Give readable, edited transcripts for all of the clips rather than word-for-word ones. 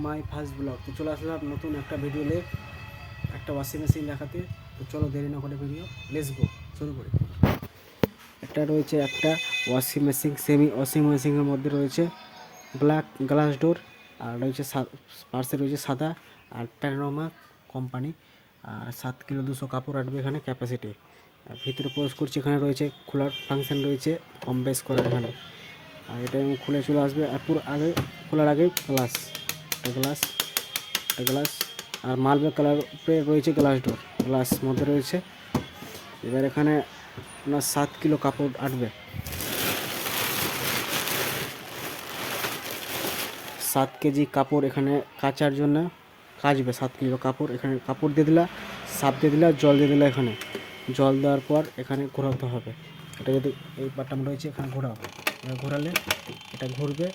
My first blog. তো চলে আসলাম নতুন একটা ভিডিও নিয়ে, একটা ওয়াশিং মেশিন দেখাতে। তো চলো দেরি না করে ভিডিও লেটস গো শুরু করি। এটা রয়েছে একটা ওয়াশিং মেশিন, সেমি ওয়াশিং মেশিনের মধ্যে রয়েছে ব্ল্যাক গ্লাস ডোর, আর রয়েছে পার্সে রয়েছে সাদা, আর প্যানোরামা কোম্পানি, আর 7 কিলো 200 কাপড় আটবে এখানে ক্যাপাসিটি। আর ভিতরে প্রবেশ করছি, এখানে রয়েছে খোলার ফাংশন রয়েছে, কম বেশ করার এখানে। আর এটা খুলে চলে আসবে, আর পুরো আগে খোলার আগে গ্লাস, গ্লাস গ্লাস আর মার্বেল কালার উপরে রয়েছে গ্লাস ডোর, গ্লাস মধ্যে রয়েছে। এবার এখানে আপনার 7 কিলো কাপড় আটবে, 7 কেজি কাপড় এখানে কাচার জন্য কাচবে। 7 কিলো কাপড় এখানে কাপড় দিয়ে দিলা, সাপ দিয়ে দিলা, জল দিয়ে দিলা। এখানে জল দেওয়ার পর এখানে ঘোরাতে হবে। এটা যদি এই বাটন রয়েছে এখানে ঘোরাও, ঘোরালে এটা ঘুরবে,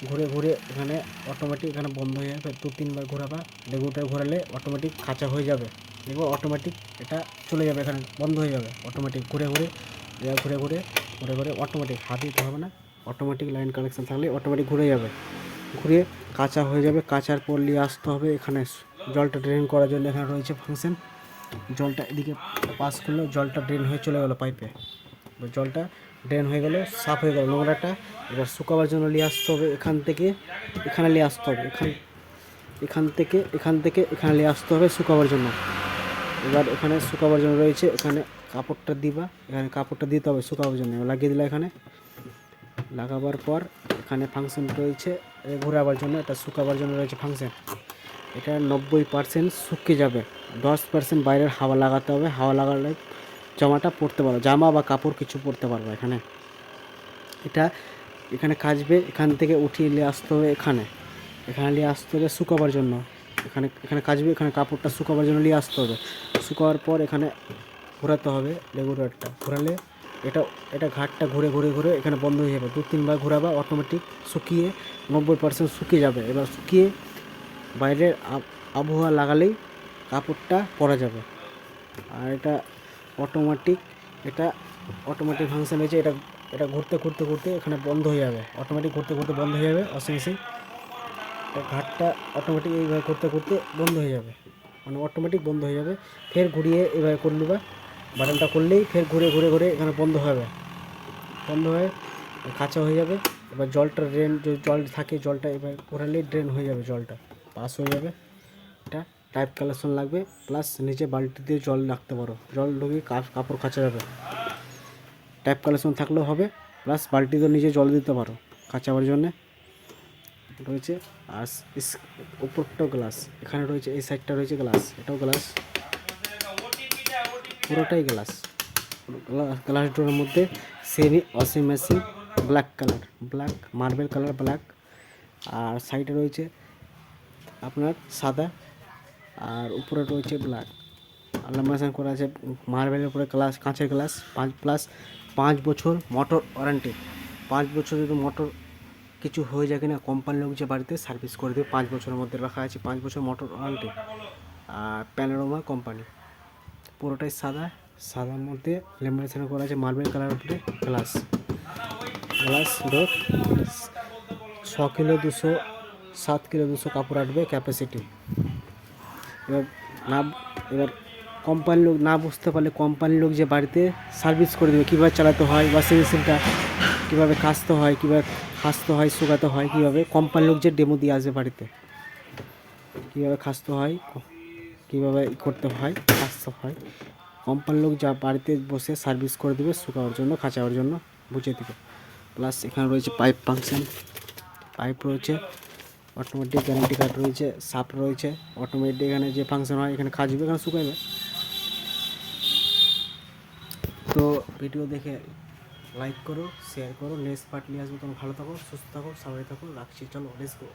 ঘুরে ঘুরে এখানে অটোমেটিক এখানে বন্ধ হয়ে যাবে। 2-3 বার ঘোরাবা, রেগুলেটর ঘোরালে অটোমেটিক কাঁচা হয়ে যাবে। দেখবো অটোমেটিক এটা চলে যাবে, এখানে বন্ধ হয়ে যাবে অটোমেটিক। ঘুরে ঘুরে ঘুরে ঘুরে ঘুরে ঘুরে অটোমেটিক, হাত দিতে হবে না, অটোমেটিক লাইন কানেকশান থাকলে অটোমেটিক ঘুরে যাবে, ঘুরে কাঁচা হয়ে যাবে। কাচার পর নিয়ে আসতে হবে এখানে জলটা ড্রেন করার জন্য। এখানে রয়েছে ফাংশন, জলটা এদিকে পাস করলে জলটা ড্রেন হয়ে চলে গেলো পাইপে। জলটা ড্রেন হয়ে গেলো, সাফ হয়ে গেলো নোংরাটা। এবার শুকাবার জন্য নিয়ে আসতে হবে এখান থেকে এখানে নিয়ে আসতে হবে, এখান থেকে এখানে নিয়ে আসতে হবে শুকাবার জন্য। এবার এখানে শুকাবার জন্য রয়েছে, এখানে কাপড়টা দিবা, এখানে কাপড়টা দিতে হবে শুকাবার জন্য। লাগিয়ে দিলা, এখানে লাগাবার পর এখানে ফাংশন রয়েছে ঘোরাবার জন্য, এটা শুকাবার জন্য রয়েছে ফাংশন। এটা 90% শুকিয়ে যাবে, 10% বাইরের হাওয়া লাগাতে হবে। হাওয়া লাগালে জামাটা পরতে পারো, জামা বা কাপড় কিছু পরতে পারবে এখানে। এটা এখানে কাচবে, এখান থেকে উঠিয়ে নিয়ে আসতে হবে এখানে নিয়ে আসতে হবে শুকাবার জন্য। এখানে কাচবে, এখানে কাপড়টা শুকাবার জন্য নিয়ে আসতে হবে। শুকাবার পর এখানে ঘোরাতে হবে রেগুলেটরটা, ঘোরালে এটা ঘাটটা ঘুরে ঘুরে ঘুরে এখানে বন্ধ হয়ে যাবে। 2-3 বার ঘোরাবা, অটোমেটিক শুকিয়ে 90% শুকিয়ে যাবে। এবার শুকিয়ে বাইরের আবহাওয়া লাগালেই কাপড়টা পরা যাবে। আর এটা অটোমেটিক ফাংশন হয়েছে। এটা ঘুরতে ঘুরতে ঘুরতে এখানে বন্ধ হয়ে যাবে, অটোমেটিক ঘুরতে ঘুরতে বন্ধ হয়ে যাবে ওয়াশিং মেশিন। ঘাটটা অটোমেটিক এইভাবে করতে করতে বন্ধ হয়ে যাবে, মানে অটোমেটিক বন্ধ হয়ে যাবে। ফের ঘুরিয়ে এভাবে করে নেবা, বাটনটা করলেই ফের ঘুরে ঘুরে ঘুরে এখানে বন্ধ হবে, বন্ধ হয়ে কাঁচা হয়ে যাবে। এবার জলটা ড্রেন, যে জল থাকে জলটা এবার ঘোরালেই ড্রেন হয়ে যাবে, জলটা পাস হয়ে যাবে। এটা টাইপ কালেকশন লাগবে, প্লাস নিচে বালতি দিয়ে জল রাখতে পারো, জল ঢুকিয়ে কাপড় কাচা যাবে। টাইপ কালেকশন থাকলেও হবে, প্লাস বালতিতে নিচে জল দিতে পারো কাচাবার জন্যে রয়েছে। আর উপরটাও গ্লাস, এখানে রয়েছে এই সাইডটা রয়েছে গ্লাস, এটাও গ্লাস, পুরোটাই গ্লাস। গ্লাস ডোরের মধ্যে semi washing machine, black colour, black marble colour black, আর সাইডে রয়েছে আপনার সাদা, আর উপরে রয়েছে ব্ল্যাক। ল্যামিনেশন করা আছে মার্বেলের উপরে, গ্লাস কাঁচের গ্লাস। 5 বছর মোটর ওয়ারেন্টি। 5 বছর যদি মোটর কিছু হয়ে যায় কিনা কোম্পানির লোক যে বাড়িতে সার্ভিস করে দেবে, 5 বছরের মধ্যে রাখা আছে, 5 বছর মোটর ওয়ারেন্টি। আর প্যানোরামা কোম্পানি, পুরোটাই সাদার মধ্যে ল্যামিনেশন করা আছে মার্বেল কালার উপরে। গ্লাস ডোর, 6 কিলো 200 7 কিলো 200 কাপড় আটবে ক্যাপাসিটি। এবার কোম্পানির লোক না বুঝতে পারলে কোম্পানির লোক যে বাড়িতে সার্ভিস করে দেবে, কীভাবে চালাতে হয় ওয়াশিং মেশিনটা, কীভাবে কাচতে হয়, কীভাবে খাসতে হয়, শুকাতে হয়, কীভাবে কোম্পানির লোক যে ডেমো দিয়ে আসবে বাড়িতে, কীভাবে খাসতে হয়, কীভাবে করতে হয়, কাচতে হয়, কোম্পানির লোক যা বাড়িতে বসে সার্ভিস করে দেবে, শুকানোর জন্য কাচাবার জন্য বুঝিয়ে দেবে। প্লাস এখানে রয়েছে পাইপ ফাংশন, পাইপ রয়েছে, অটোমেটিক গ্যারান্টি কার্ড রয়েছে, সাপ রয়েছে, অটোমেটিক এখানে যে ফাংশন হয় এখানে কাচবে, এখানে শুকাবে। তো ভিডিও দেখে লাইক করো, শেয়ার করো, নেক্সট পার্ট নিয়ে আসবো। তখন ভালো থাকো, সুস্থ থাকো, সবাই থাকো, রাখছি, চলো লেটস গো।